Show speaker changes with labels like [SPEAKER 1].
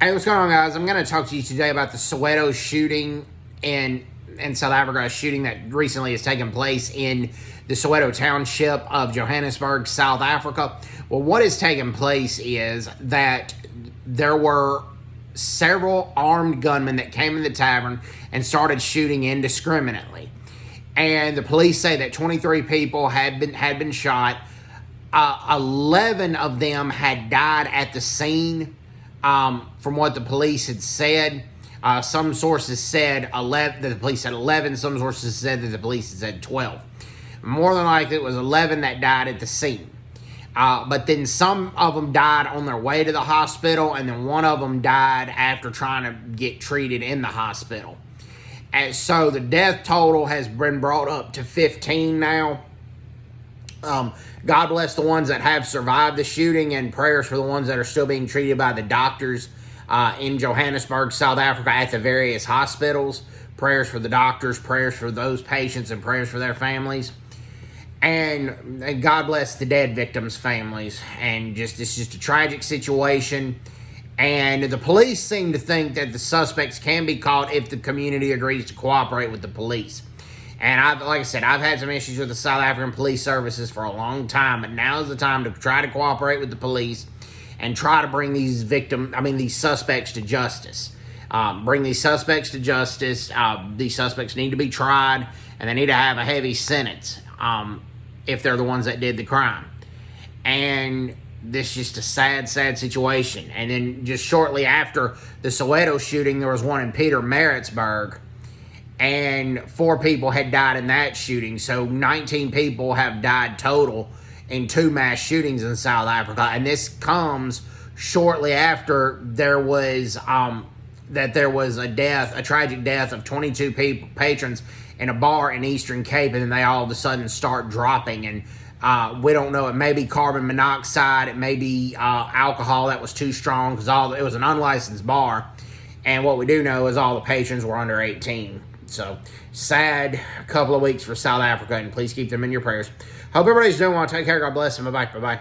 [SPEAKER 1] Hey, what's going on, guys? I'm going to talk to you today about the Soweto shooting in South Africa, a shooting that recently has taken place in the Soweto township of Johannesburg, South Africa. Well, what has taken place is that there were several armed gunmen that came in the tavern and started shooting indiscriminately. And the police say that 23 people had been shot. 11 of them had died at the scene. From what the police had said, some sources said 11, that the police said 11. Some sources said that the police had said 12. More than likely, it was 11 that died at the scene. But then some of them died on their way to the hospital, and then one of them died after trying to get treated in the hospital. And so the death total has been brought up to 15 now. God bless the ones that have survived the shooting, and prayers for the ones that are still being treated by the doctors in Johannesburg, South Africa, at the various hospitals. Prayers for the doctors, prayers for those patients, and prayers for their families. And God bless the dead victims' families. And it's just a tragic situation. And the police seem to think that the suspects can be caught if the community agrees to cooperate with the police. And like I said, I've had some issues with the South African police services for a long time, but now is the time to try to cooperate with the police and try to bring these suspects to justice. Bring these suspects to justice. These suspects need to be tried, and they need to have a heavy sentence if they're the ones that did the crime. And this is just a sad, sad situation. And then just shortly after the Soweto shooting, there was one in Pietermaritzburg, and 4 people had died in that shooting. So 19 people have died total in 2 mass shootings in South Africa. And this comes shortly after there was a tragic death of 22 patrons in a bar in Eastern Cape, and then they all of a sudden start dropping. And we don't know, it may be carbon monoxide, it may be alcohol that was too strong, because it was an unlicensed bar. And what we do know is all the patrons were under 18. So, sad couple of weeks for South Africa, and please keep them in your prayers. Hope everybody's doing well. Take care. God bless, and bye-bye. Bye-bye.